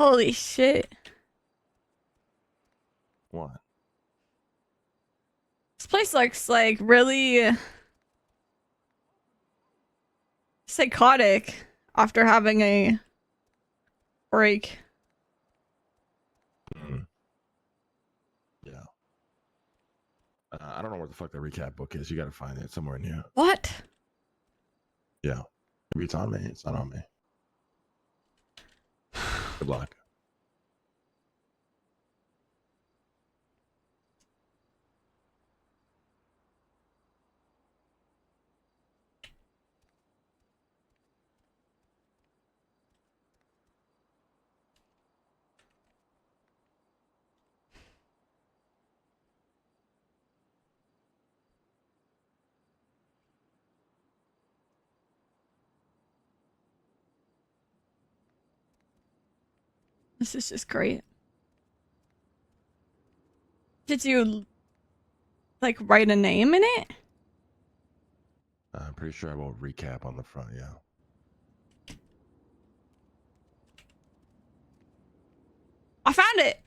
Holy shit. What? This place looks like really psychotic after having a break. Mm. Yeah. I don't know where the fuck the recap book is. You gotta find it somewhere in here. What? Yeah. Maybe it's on me. It's not on me. Good luck. This is just great. Did you like write a name in it? I'm pretty sure I will recap on the front. Yeah. I found it.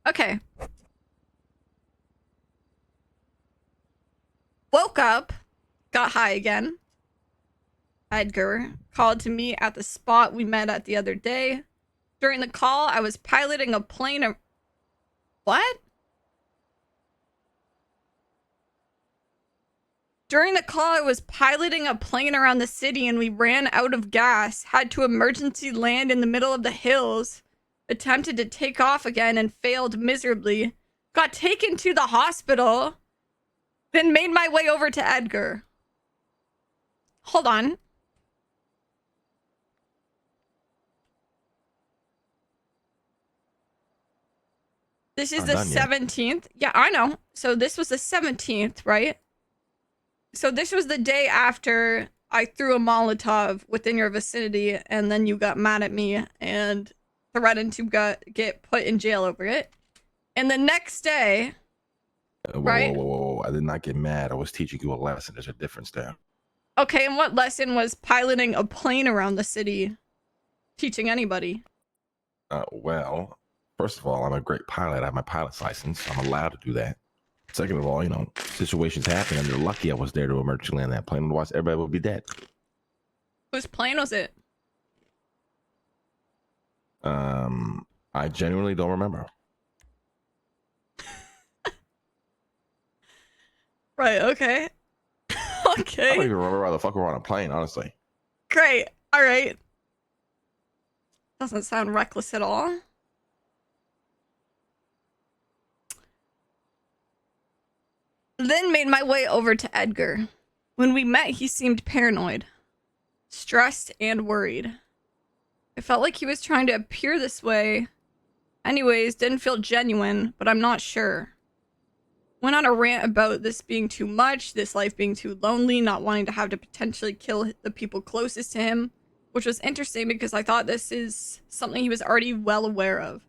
Okay. Woke up, got high again. Edgar called to me at the spot we met at the other day. During the call, I was piloting a plane. What? During the call, I was piloting a plane around the city and we ran out of gas, had to emergency land in the middle of the hills, attempted to take off again and failed miserably, got taken to the hospital, then made my way over to Edgar. Hold on. This is Not the done yet. 17th. Yeah, I know. So this was the 17th, right? So this was the day after I threw a Molotov within your vicinity, and then you got mad at me and threatened to get put in jail over it. And the next day, right? Whoa. I did not get mad. I was teaching you a lesson. There's a difference there. Okay, and what lesson was piloting a plane around the city teaching anybody? Well, first of all, I'm a great pilot. I have my pilot's license. So I'm allowed to do that. Second of all, situations happen, and you're lucky I was there to emergency land that plane. Otherwise, everybody would be dead. Whose plane was it? I genuinely don't remember. Right, okay. Okay. I don't even remember why the fuck we're on a plane, honestly. Great. All right. Doesn't sound reckless at all. Then made my way over to Edgar. When we met, he seemed paranoid, stressed, and worried. I felt like he was trying to appear this way. Anyways, didn't feel genuine, but I'm not sure. Went on a rant about this being too much, this life being too lonely, not wanting to have to potentially kill the people closest to him, which was interesting because I thought this is something he was already well aware of.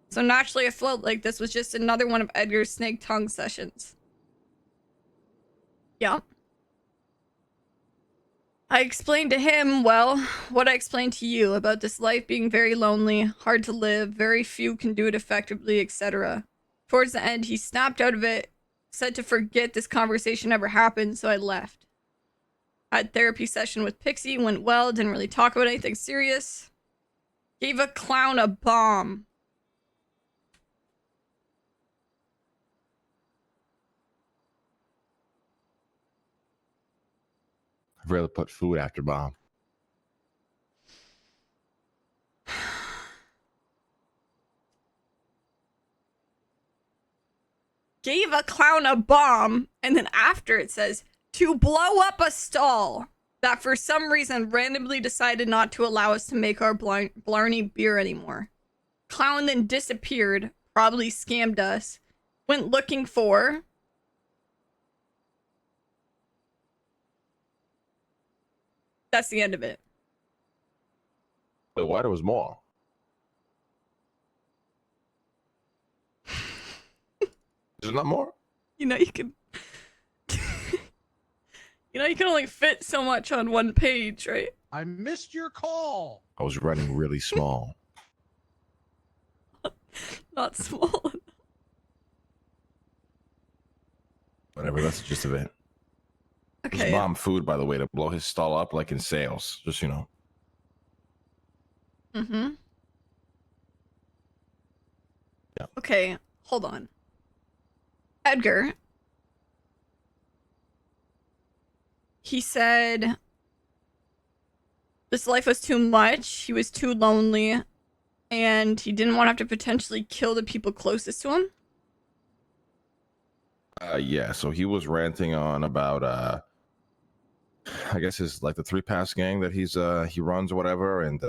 So naturally, I felt like this was just another one of Edgar's snake tongue sessions. Yeah. I explained to him, well, what I explained to you about this life being very lonely, hard to live, very few can do it effectively, etc. Towards the end, he snapped out of it, said to forget this conversation ever happened, so I left. Had therapy session with Pixie, went well, didn't really talk about anything serious. Gave a clown a bomb. I'd rather put food after bomb. Gave a clown a bomb, and then after it says, to blow up a stall that for some reason randomly decided not to allow us to make our Blarney beer anymore. Clown then disappeared, probably scammed us, went looking for... That's the end of it. But why there was more? There's not more. You know, you can. You know, you can only fit so much on one page, right? I missed your call. I was writing really small. Not small. Whatever. That's the gist of it. His Okay. mom food, by the way, to blow his stall up like in sales. Just you know. Mm-hmm. Yeah. Okay, hold on. Edgar. He said this life was too much, he was too lonely, and he didn't want to have to potentially kill the people closest to him. Yeah. So he was ranting on about I guess his like the 3 Pass gang that he runs or whatever, and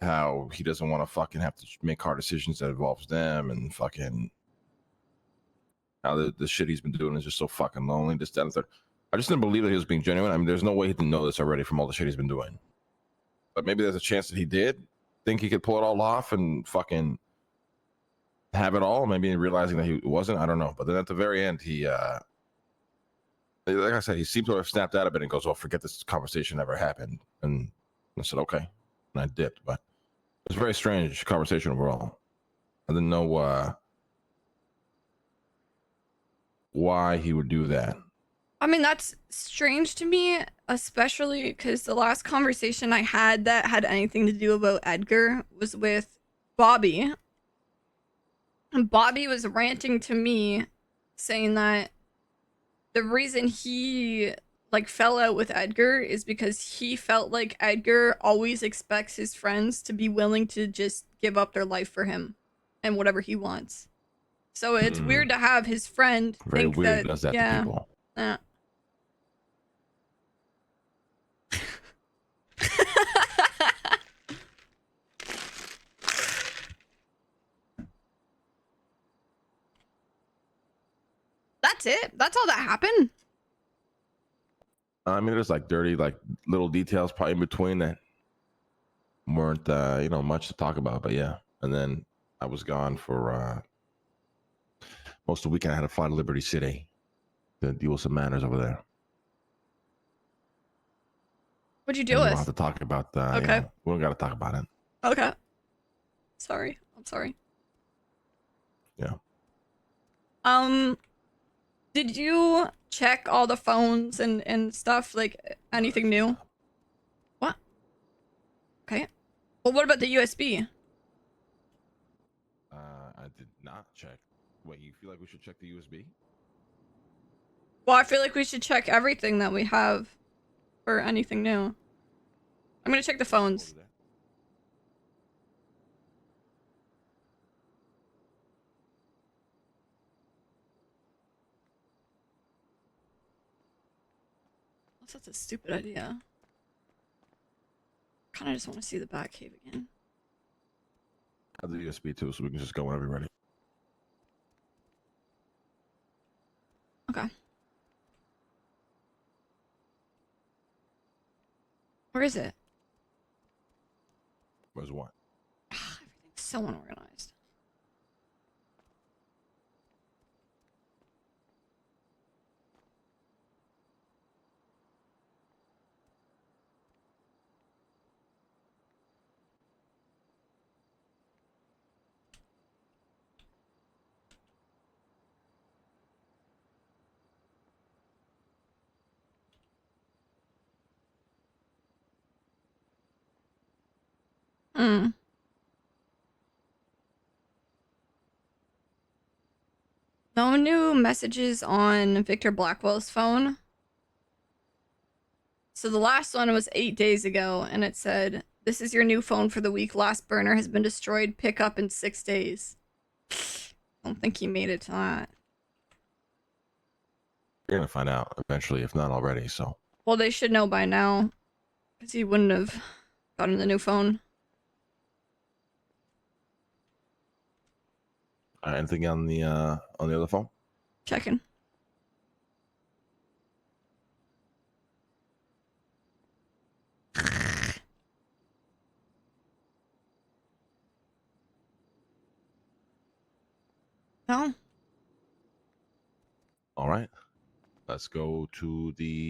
how he doesn't want to fucking have to make hard decisions that involves them, and fucking how the shit he's been doing is just so fucking lonely. This, that, and the third. I just didn't believe that he was being genuine. I mean, there's no way he didn't know this already from all the shit he's been doing. But maybe there's a chance that he did think he could pull it all off and fucking have it all. Maybe realizing that he wasn't. I don't know. But then at the very end, he, like I said, he seemed to have snapped out of it and goes, "Well, forget this conversation ever happened." And I said, "Okay," and I dipped. But it was a very strange conversation overall. I didn't know why he would do that. I mean, that's strange to me, especially because the last conversation I had that had anything to do about Edgar was with Bobby. And Bobby was ranting to me saying that the reason he like fell out with Edgar is because he felt like Edgar always expects his friends to be willing to just give up their life for him and whatever he wants. So it's weird to have his friend Very think weird. that, Does that yeah, to people? That's it. That's all that happened. I mean, there's like dirty, like little details probably in between that weren't, much to talk about. But yeah, and then I was gone for most of the weekend. I had to fly to Liberty City to deal with some matters over there. What'd you And do we don't with? have to talk about. Okay. We don't got to talk about it. Okay. Sorry. I'm sorry. Yeah. Did you check all the phones and stuff? Like anything new? What? Okay. Well, what about the USB? I did not check. Wait, you feel like we should check the USB? Well, I feel like we should check everything that we have for anything new. I'm gonna check the phones. That's a stupid idea. Kind of just want to see the back cave again. I have the USB too, so we can just go whenever you're ready. Okay. Where is it? Where's what? Everything's so unorganized. Hmm. No new messages on Victor Blackwell's phone. So the last one was 8 days ago, and it said, "This is your new phone for the week. Last burner has been destroyed. Pick up in 6 days." I don't think he made it to that. You're gonna find out eventually, if not already. So. Well, they should know by now, because he wouldn't have gotten the new phone. Anything on the other phone? Checking. No. All right. Let's go to the